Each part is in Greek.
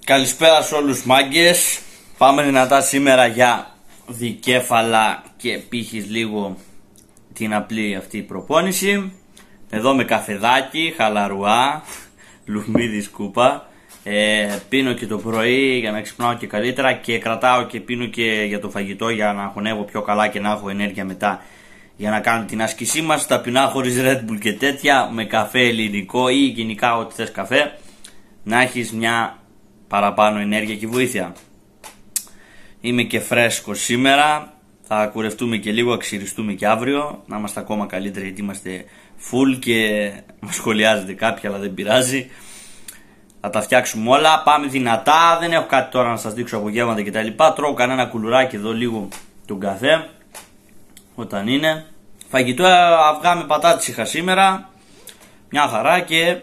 Καλησπέρα σε όλους μάγκες. Πάμε δυνατά σήμερα για δικέφαλα και πύχης λίγο την απλή αυτή προπόνηση. Εδώ με καφεδάκι, χαλαρουά, λουμίδι σκούπα. Πίνω και το πρωί για να ξυπνάω και καλύτερα και κρατάω και πίνω και για το φαγητό για να χωνεύω πιο καλά και να έχω ενέργεια μετά για να κάνω την άσκησή μας. Ταπεινά χωρίς Red Bull και τέτοια, με καφέ ελληνικό ή γενικά ό,τι θες καφέ, να έχεις μια παραπάνω ενέργεια και βοήθεια. Είμαι και φρέσκος σήμερα. Θα κουρευτούμε και λίγο, αξιριστούμε και αύριο. Να είμαστε ακόμα καλύτεροι γιατί είμαστε full και μας σχολιάζετε κάποιοι, αλλά δεν πειράζει. Θα τα φτιάξουμε όλα. Πάμε δυνατά. Δεν έχω κάτι τώρα να σας δείξω από γεύματα κτλ. Τρώω κανένα κουλουράκι εδώ λίγο τον καφέ όταν είναι. Φαγητό αυγά με πατάτες είχα σήμερα. Μια χαρά και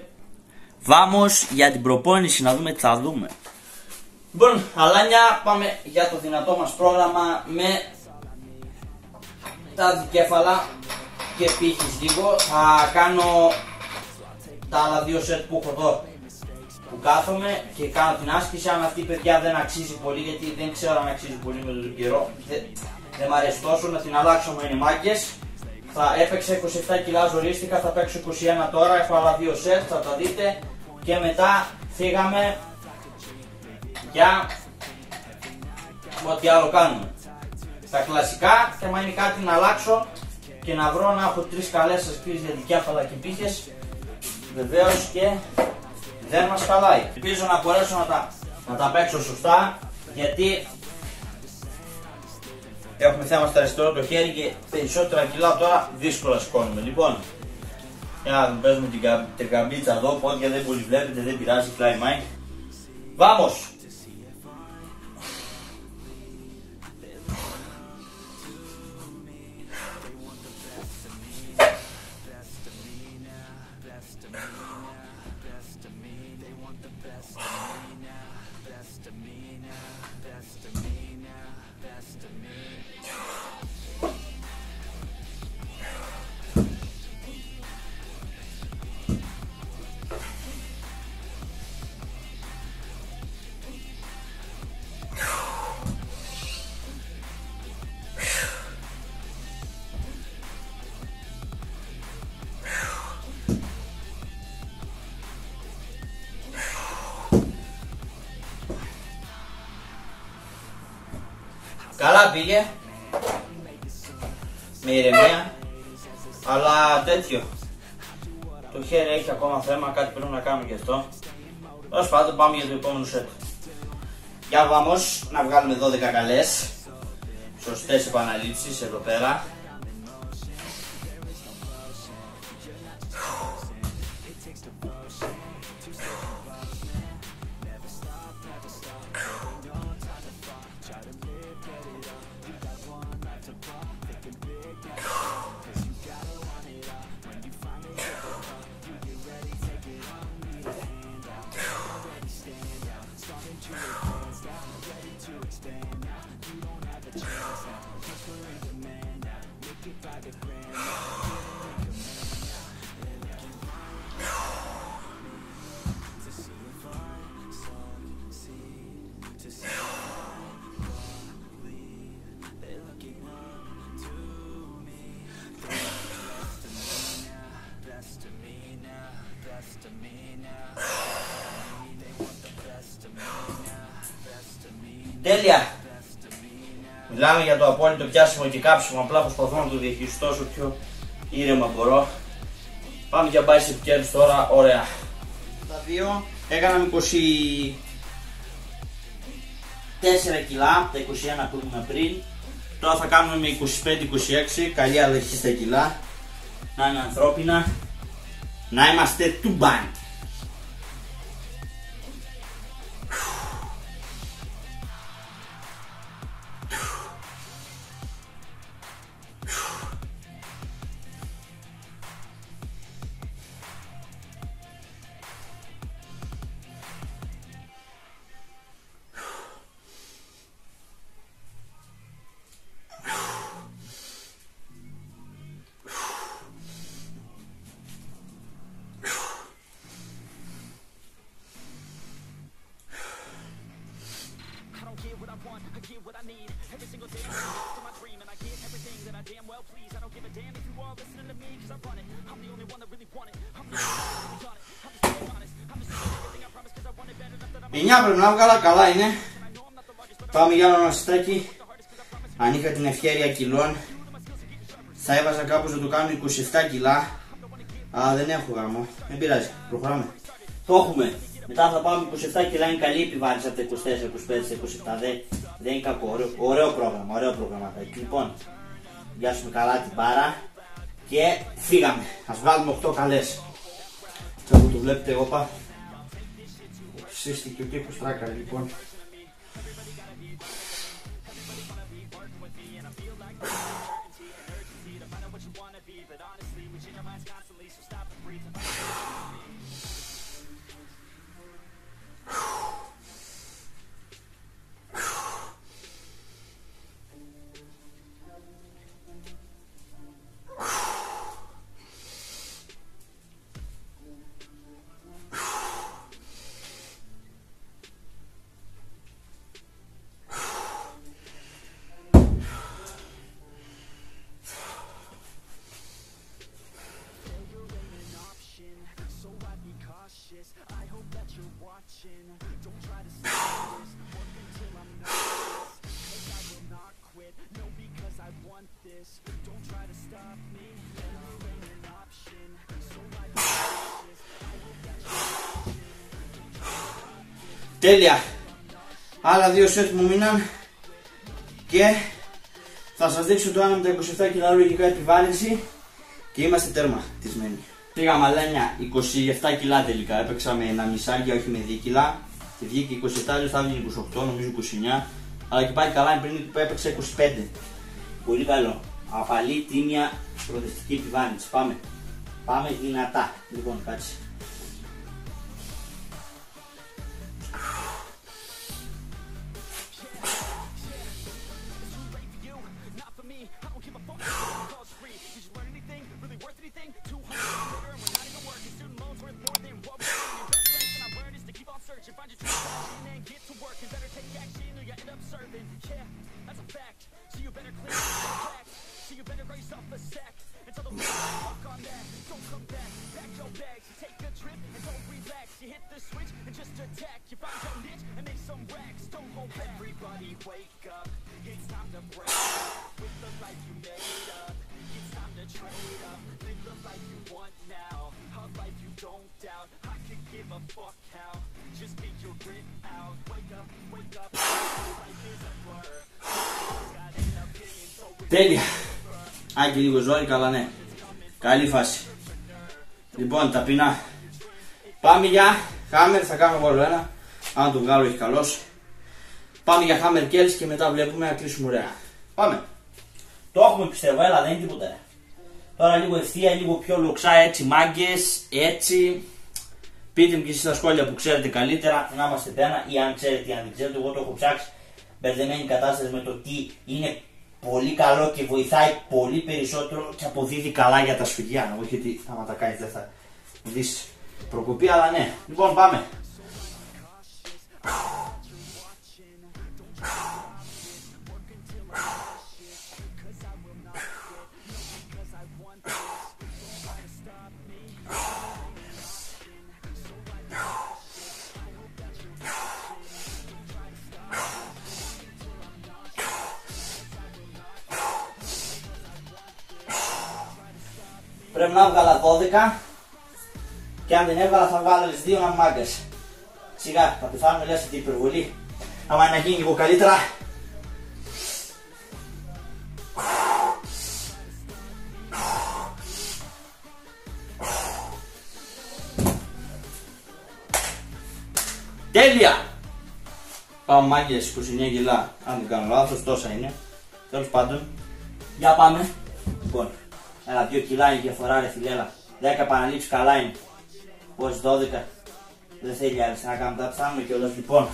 βάμος για την προπόνηση να δούμε τι θα δούμε. Λοιπόν, αλάνια, πάμε για το δυνατό μας πρόγραμμα με τα δικέφαλα και πύχης λίγο. Θα κάνω τα άλλα δύο σετ που έχω εδώ που κάθομαι και κάνω την άσκηση. Αν αυτή η παιδιά δεν αξίζει πολύ, γιατί δεν ξέρω αν αξίζει πολύ με τον καιρό, δεν μ' αρέσει τόσο, να την αλλάξω με μάγκες. Θα έπαιξα 27 κιλά, ζορίστηκα, θα παίξω 21 τώρα, έχω άλλα δύο σετ, θα τα δείτε και μετά φύγαμε για ό,τι άλλο κάνουμε. Στα κλασικά και άμα είναι κάτι να αλλάξω και να βρω να έχω τρεις καλές ασκήσεις για δικέφαλα και πύχες, βεβαίως και δεν μας χαλάει. Ελπίζω να μπορέσω να τα παίξω σωστά, γιατί έχουμε θέμα στο αριστερό το χέρι και περισσότερα κιλά τώρα δύσκολα σηκώνουμε. Λοιπόν, για να παίζουμε την τρικαμπίτσα εδώ, πόδια δεν πολύ βλέπετε, δεν πειράζει, fly mind. Vamos! Καλά πήγε, με ηρεμία, αλλά τέτοιο, το χέρι έχει ακόμα θέμα, κάτι πρέπει να κάνουμε γι' αυτό. Τέλος πάντων πάμε για το επόμενο σετ. Για βάμος να βγάλουμε 12 καλές, σωστές επαναλήψεις εδώ πέρα. Τέλεια! Μιλάμε για το απόλυτο πιάσιμο και κάψιμο, απλά προσπαθώ να το διαχειριστώ όσο πιο ήρεμα μπορώ. Πάμε για bicep curls τώρα, ωραία. Τα δύο έκαναμε 24 κιλά, τα 21 που ήμουν πριν. Τώρα θα κάνουμε με 25-26, καλή αλλαγή στα κιλά. Να είναι ανθρώπινα, να είμαστε τουμπάνι. Εννιά πρέπει να βγάλα, καλά είναι. Πάμε για ένα νοσιστάκι. Αν είχα την ευχέρεια κιλών θα έβαζα κάπως να το κάνω 27 κιλά. Αλλά δεν έχω γάμο, δεν πειράζει, προχωράμε. Το έχουμε. Μετά θα πάμε 27 κιλά, είναι καλή επιβάρυνση από τα 24, 25, 27, δεν είναι κακό, ωραίο πρόγραμμα, ωραίο πρόγραμμα. Λοιπόν, πιάσουμε καλά την μπάρα και φύγαμε. Ας βγάλουμε 8 καλές. Θα το βλέπετε εγώ πάω. Σύστηκε ο τείχος τράκαρε λοιπόν. Τέλεια! Άλλα 2 σετ μου μείναν και θα σας δείξω το με τα 27 κιλά λογικά επιβάρυνση και είμαστε τέρμα τισμένοι. Πήγα μαλάνια 27 κιλά τελικά, έπαιξα με ένα μισάρια όχι με 2 κιλά και βγήκε 27, θα βγει 28, νομίζω 29, αλλά και πάλι καλά πριν που έπαιξα 25. Πολύ καλό. Αφαλή, τίμια, προοδευτική επιβάρυνση. Πάμε δυνατά. Λοιπόν, κάτσε. Τέλεια. Άκη λίγο ζόρι, καλά ναι. Καλή φάση. Λοιπόν, ταπεινά. Πάμε για hammer, θα κάνω εγώ ένα. Αν το βγάλω έχει καλός. Πάμε για hammer curls και μετά βλέπουμε να κλείσουμε ωραία. Πάμε. Το έχουμε πιστεύω, έλα δεν είναι τίποτα. Τώρα λίγο ευθεία, λίγο πιο λοξά, έτσι μάγκες, έτσι. Πείτε μου και εσείς στα σχόλια που ξέρετε καλύτερα, να είμαστε πένα ή αν ξέρετε ή αν δεν ξέρετε. Εγώ το έχω ψάξει. Μπερδεμένη κατάσταση με το τι είναι πολύ καλό και βοηθάει πολύ περισσότερο και αποδίδει καλά για τα σφυγιά. Όχι ότι άμα τα κάνεις δεν θα δεις προκοπή, αλλά ναι. Λοιπόν, πάμε. Πρέπει να έβγαλα 12 και αν δεν έβγαλα θα βγάλω άλλες 2 να μάγκες. Σιγά, θα πεθάνουμε λες αυτή η υπερβολή. Άμα είναι να γίνει λίγο καλύτερα. Τέλεια! Πάμε μάγκες 29 κιλά, αν δεν κάνω λάθος, τόσα είναι. Τέλος πάντων, για πάμε. Λοιπόν, ένα 2 κιλά είναι διαφορά ρε φιλέλα. 10 επαναλήψεις καλά είναι. Πώς 12. Δεν θέλει άλλες να κάνουμε τα φτάνουμε κιόλας λοιπόν.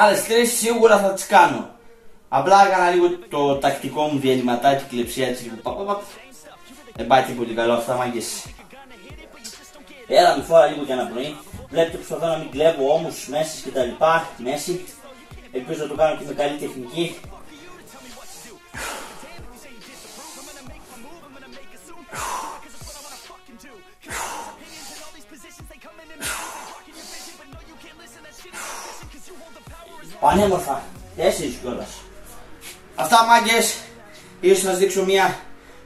Άλλες 3 σίγουρα θα τις κάνω. Απλά έκανα λίγο το τακτικό μου διαλυματάκι, κλεψία έτσι λίγο. Δεν πάει και πολύ καλό αυτά, μάγκες. Έλα με φόρα λίγο και ένα πρωί. Βλέπετε προσπαθώ να μην κλέβω όμως μέσες και τα λοιπά. Μέση. Ελπίζω να το κάνω και με καλή τεχνική. Πανέμορφα. 4 κιόλας. Αυτά, μάγκες. Ίσως να σας δείξω μία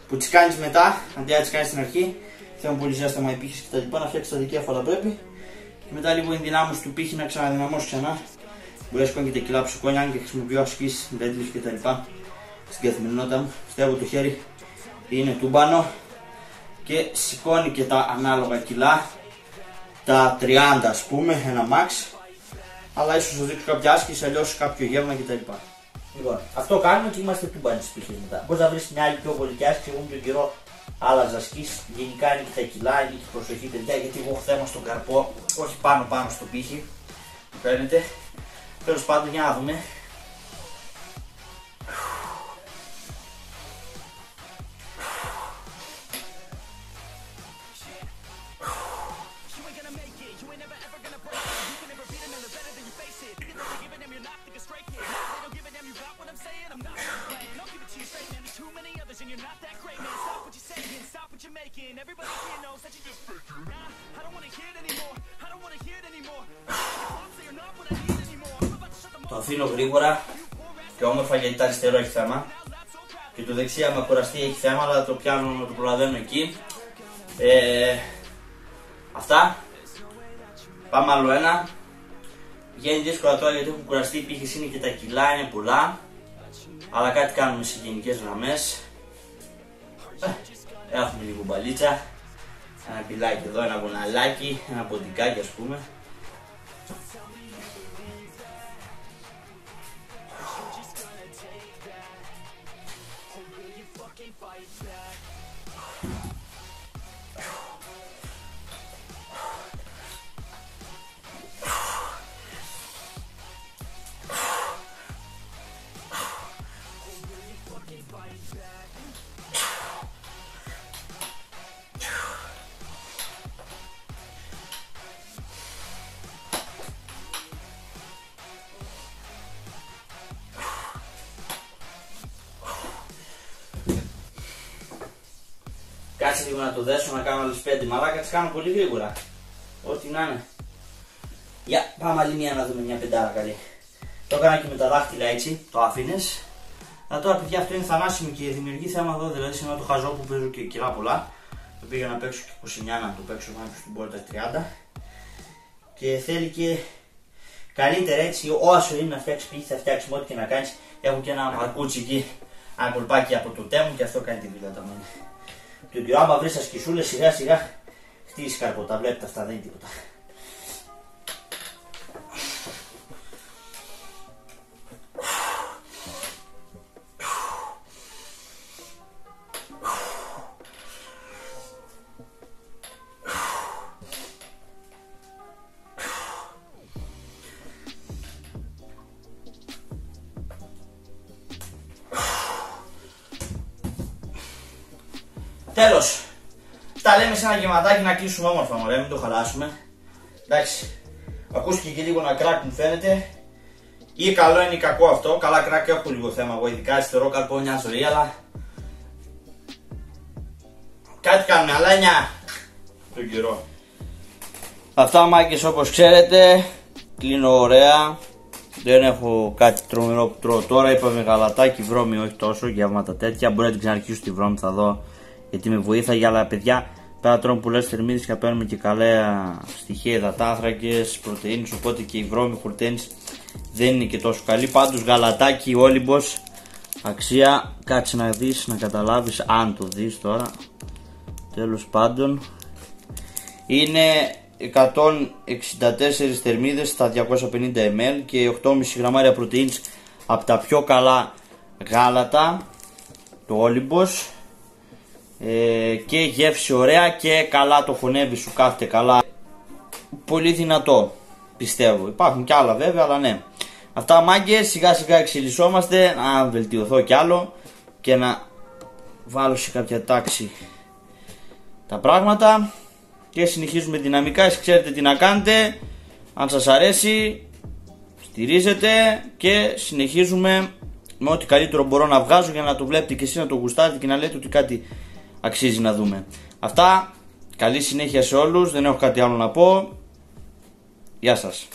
που τις κάνεις μετά, αντί να τις κάνεις στην αρχή. Θέλω πολύ ζέσταμα υπήρχες και τα λοιπά, να φτιάξεις τα δικέφαλα πρέπει. Και μετά λίγο ενδυνάμωση του πύχη να ξαναδυναμώσεις ξανά. Μπορεί να σηκώνει και τα κιλά που σηκώνει, αν και χρησιμοποιώ ασκήσεις, deadlift και τα λοιπά στην καθημερινότητα μου. Στεύω το χέρι, είναι τούμπανο και σηκώνει και τα ανάλογα κιλά. Τα 30 ας πούμε, ένα max. Αλλά ίσως σας δείξω κάποια άσκηση, αλλιώς κάποιο γεύμα κτλ. Λοιπόν, αυτό κάνουμε και είμαστε τούμπανοι στις πύχες μετά. Μπορείς να βρεις μια άλλη πιο βολική άσκηση, εγώ με τον καιρό άλλαζα ασκήσεις. Γενικά είναι και τα κιλά, είναι και προσοχή παιδιά, γιατί εγώ έχω θέμα στον καρπό, όχι πάνω στο πύχη. Που παίρνετε. Τέλος πάντων, για να δούμε. Το αφήνω γρήγορα και όμορφα γιατί το αριστερό έχει θέμα και το δεξί άμα κουραστεί έχει θέμα, αλλά το πιάνω, το προλαβαίνω εκεί. Αυτά. Πάμε άλλο ένα. Βγαίνει δύσκολα τώρα γιατί έχω κουραστεί, πύχες είναι και τα κιλά είναι πολλά, αλλά κάτι κάνουμε σε γενικές γραμμές. Έχουμε λίγο μπαλίτσα, ένα πιλάκι εδώ, ένα γοναλάκι, ένα ποντικάκι ας πούμε. Κάτσε λίγο να το δέσω, να κάνω άλλες 5 μαλάκα, τις κάνω πολύ γρήγορα. Ό,τι να είναι. Για, πάμε άλλη μία να δούμε μια πεντάρα καλή. Το έκανα και με τα δάχτυλα έτσι, το άφηνες. Αλλά τώρα παιδιά αυτό είναι θανάσιμο και δημιουργεί θέμα εδώ, δηλαδή σε το χαζό που παίζω και κιλά πολλά. Το πήγα να παίξω και 29, να το παίξω πάνω στην πόρτα 30. Και θέλει και καλύτερα έτσι, όσο είναι να φτιάξει πύχη, θα φτιάξει ό,τι και να κάνεις. Έχω και ένα μαρκούτσι εκεί, ένα κολπάκι από το τέμου και αυτό κάνει τη δουλειά τα μένα. Τον καιρό άμα βρεις ασκησούλες σιγά σιγά χτίσεις καρπό, τα βλέπετε αυτά, δεν είναι τίποτα. Τέλος, τα λέμε σε ένα γεματάκι να κλείσουμε όμορφα μωρέ, μην το χαλάσουμε. Εντάξει, ακούστηκε και λίγο ένα κράκ μου φαίνεται. Ή καλό είναι ή κακό αυτό, καλά κράκ έχω λίγο θέμα εγώ, ειδικά αριστερό καρπό μια ζωή, αλλά κάτι κάνουμε, αλλά 9 τον καιρό. Αυτά μάγκες όπως ξέρετε, κλείνω ωραία. Δεν έχω κάτι τρομερό που τρώω τώρα, είπαμε γαλατάκι, βρώμη όχι τόσο, γεύματα τέτοια. Μπορεί να την ξαναρχίσω τη βρώμη, θα δω. Γιατί με βοήθαγε, αλλά παιδιά πέρα τρώμε πολλές θερμίδες και παίρνουμε και καλά στοιχεία, υδατάνθρακες, πρωτεΐνες, οπότε και η βρώμη χορτένης δεν είναι και τόσο καλή. Πάντως γαλατάκι, όλυμπος, αξία, κάτσε να δεις, να καταλάβεις αν το δεις τώρα. Τέλος πάντων είναι 164 θερμίδες στα 250 ml και 8,5 γραμμάρια πρωτεΐνης από τα πιο καλά γάλατα, το όλυμπος. Και γεύση ωραία και καλά το χωνεύει, σου κάθεται καλά. Πολύ δυνατό πιστεύω. Υπάρχουν και άλλα βέβαια, αλλά ναι. Αυτά μάγκες, σιγά σιγά εξελισσόμαστε, να βελτιωθώ κι άλλο και να βάλω σε κάποια τάξη τα πράγματα και συνεχίζουμε δυναμικά. Εσείς ξέρετε τι να κάνετε. Αν σας αρέσει, στηρίζετε και συνεχίζουμε με ό,τι καλύτερο μπορώ να βγάζω για να το βλέπετε και εσείς, να το γουστάρετε και να λέτε ότι κάτι αξίζει να δούμε. Αυτά, καλή συνέχεια σε όλους, δεν έχω κάτι άλλο να πω. Γεια σας.